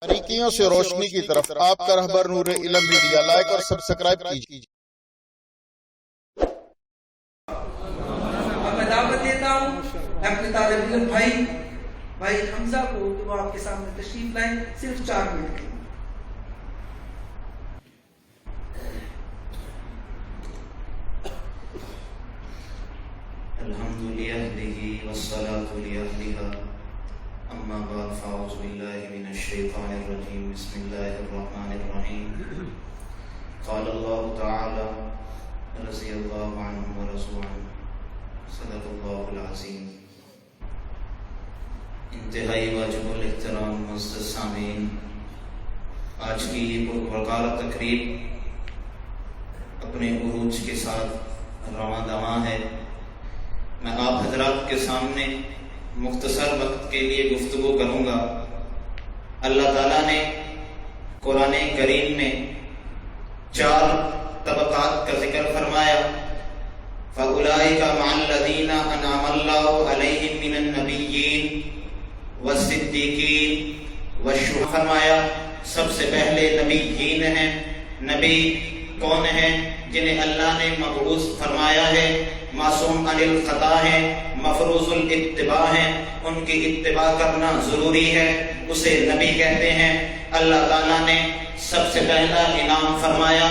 باریکیوں سے روشنی کی طرف آپ کا رہبر نور علم میڈیا لائک اور سبسکرائب کیجیے۔ اب میں دعوت دیتا ہوں اپنے طالب علم بھائی حمزہ کو کہ وہ آپ کے سامنے تشریف لائیں، صرف 4 منٹ کے۔ الحمد لله والصلاة لأهلها أما بعد فأعوذ بالله من الشيطان الرجيم بسم الله الرحمن الرحيم قال الله تعالى رضي الله عنهم ورضوا عنه صدق الله العظيم۔ انتہائی واجب الاحترام معزز سامعین، آج کی یہ پروقار تقریب اپنے عروج کے ساتھ رواں دواں ہے۔ میں آپ حضرات کے سامنے مختصر وقت کے لیے گفتگو کروں گا۔ اللہ تعالیٰ نے قرآن کریم میں 4 طبقات کا ذکر فرمایا، فَأُولَٰئِكَ مَعَ الَّذِينَ أَنْعَمَ اللَّهُ عَلَيْهِم مِّنَ النَّبِيِّينَ وَالصِّدِّيقِينَ وَالشُّهَدَاءِ۔ فرمایا سب سے پہلے نبیین ہیں۔ نبی کون ہیں؟ جنہیں اللہ نے مبعوث فرمایا ہے، معصوم عن الخطا ہیں، مفروض الاتباع ہیں، ان کی اتباع کرنا ضروری ہے، اسے نبی کہتے ہیں۔ اللہ تعالیٰ نے سب سے پہلا انعام فرمایا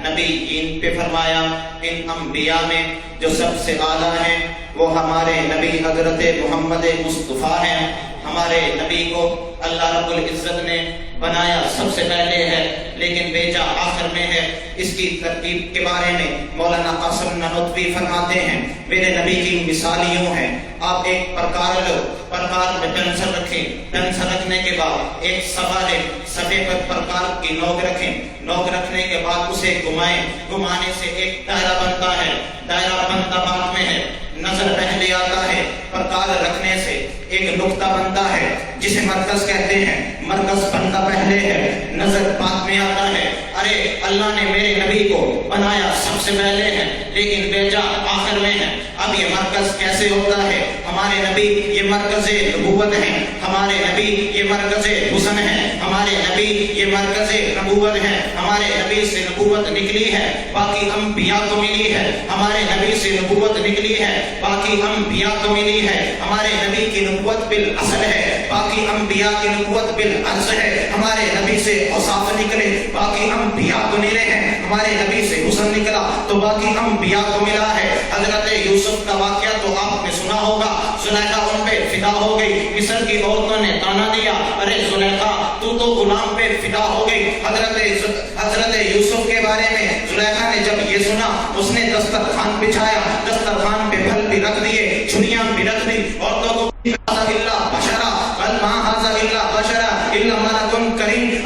نبیین پہ فرمایا۔ ان انبیاء میں جو سب سے اعلیٰ ہیں وہ ہمارے نبی حضرت محمد مصطفیٰ ہیں۔ ہمارے نبی کو اللہ رب العزت نے بنایا سب سے پہلے ہے، لیکن بھیجا آخر میں ہے۔ اس کی ترتیب کے بارے میں مولانا قاسم نانوتوی فرماتے ہیں، میرے نبی کی مثال یوں ہے، آپ ایک پرکار لو، پرکار میں پینسل رکھیں، پینسل رکھنے کے بعد ایک صفحہ لیں، صفحے پر پرکار کی نوک رکھیں، نوک رکھنے کے بعد اسے گھمائیں، گھمانے سے ایک دائرہ بنتا ہے، دائرہ بنتا بعد میں ہے، نظر پہلے آتا ہے، پرکار رکھنے سے ایک نقطہ بنتا ہے جسے مرکز کہتے ہیں، مرکز بنتا پہلے ہے، نظر بعد میں آتا ہے۔ ارے اللہ نے میرے نبی کو بنایا سب سے پہلے ہے لیکن بھیجا آخر میں ہے، اب یہ مرکز کیسے ہوتا ہے؟ ہمارے نبی یہ مرکز نبوت ہے، ہمارے نبی یہ مرکز حسن ہے، ہمارے نبی یہ مرکز نبوت ہے، ہمارے نبی سے نبوت نکلی ہے، باقی انبیاء کو ملی ہے، ہمارے نبی سے نبوت نکلی ہے، باقی انبیاء کو ملی ہے، ہمارے نبی کی نبوت بالاصل ہے، باقی انبیاء کی نبوت بالعرض ہے، ہمارے نبی سے اوصاف نکلے، باقی انبیاء کو ملے ہیں، ہمارے نبی سے حسن نکلا تو باقی انبیاء کو ملا ہے۔ حضرت یوسف کا واقعہ تو آپ نے سنا ہوگا، زلیخا ان پہ فدا ہو گئی، مصر کی عورتوں نے تانا دیا، ارے زلیخا تو غلام پہ فدا ہو گئی۔ حضرت یوسف کے بارے میں زلیخا نے جب یہ سنا، اس نے دسترخوان بچھایا، دسترخوان پہ پھل بھی رکھ دیے، چھڑیاں بھی رکھ دی، عورتوں کو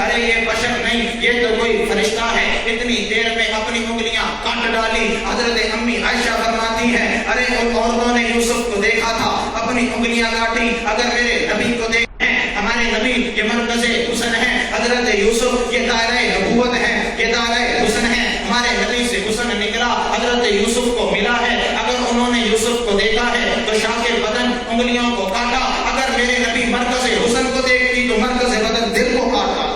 ارے یہ بشر نہیں، یہ تو کوئی فرشتہ ہے، اتنی دیر میں اپنی انگلیاں کاٹ ڈالی۔ حضرت امی عائشہ فرماتی ہیں، ارے ان عورتوں نے یوسف کو دیکھا تھا، اپنی انگلیاں کاٹی، اگر میرے نبی کو دیکھیں، ہمارے نبی یہ مرکز حسن ہے، حضرت یوسف یہ دائرہ نبوت ہے، یہ دائرہ حسن ہے، ہمارے نبی سے حسن نکلا، حضرت یوسف کو ملا ہے، اگر انہوں نے یوسف کو دیکھا ہے تو شاق بدن انگلیوں کو کاٹا، اگر میرے نبی مرکز حسن کو دیکھتی تو مرکز بدن دل کو کاٹا۔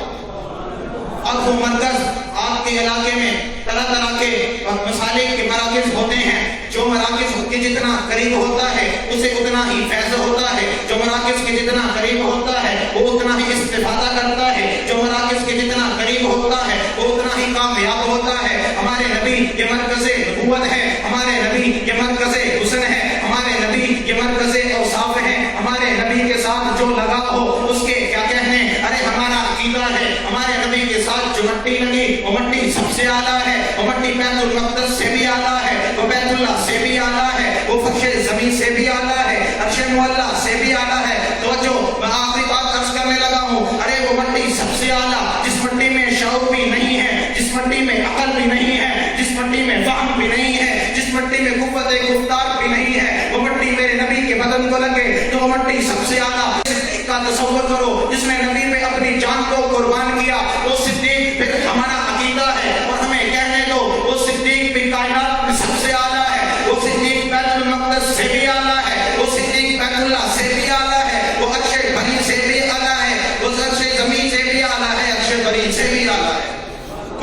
اب وہ مرکز آپ کے علاقے میں طرح طرح کے مسالے کے مراکز ہوتے ہیں، جو مراکز کے جتنا قریب ہوتا ہے اسے اتنا ہی فیض ہوتا ہے، جو مراکز کے جتنا قریب ہوتا ہے وہ اتنا ہی استفادہ کرتا ہے، جو مراکز کے جتنا قریب ہوتا ہے وہ اتنا ہی کامیاب ہوتا ہے۔ ہمارے نبی یہ مرکز نبوت ہے، ہمارے نبی یہ مرکز حسن ہے، ہمارے نبی یہ مرکز اوصاف ہے، ہمارے نبی کے ساتھ جو لگا ہو اس کے کیا کہنے، ارے ہمارا عقیدہ ہے، ہمارے نبی کے ساتھ جو مٹی لگی وہ مٹی سب سے اعلیٰ ہے، وہ مٹی بیت المقدس سے بھی اعلیٰ ہے، وہ بیت اللہ سے بھی اعلیٰ ہے، وہ فرش زمین سے بھی اعلیٰ ہے، عرش معلیٰ سے بھی اعلیٰ ہے۔ توجہ، میں آخری بات عرض کرنے لگا ہوں، ارے وہ مٹی سب سے اعلیٰ، جس مٹی میں شعور بھی نہیں ہے، جس مٹی میں عقل بھی نہیں ہے، جس مٹی میں فہم بھی نہیں ہے، جس مٹی میں قوت گفتار بھی نہیں ہے، وہ مٹی میرے نبی کے بدن کو لگے تو وہ مٹی سب سے اعلیٰ کا تصور کرو، جس نے نبی میں اپنی جان کو قربان کیا، وہ صدیق پھر ہمارا عقیدہ ہے، اور ہمیں کہنے دو وہ صدیق بھی کائنات میں سب سے اعلیٰ ہے، وہ صدیق بیت المقدس سے بھی اعلیٰ ہے، وہ صدیق بیت اللہ سے بھی اعلیٰ ہے، وہ عرش بری سے بھی اعلیٰ ہے، وہ عرش زمین سے بھی اعلیٰ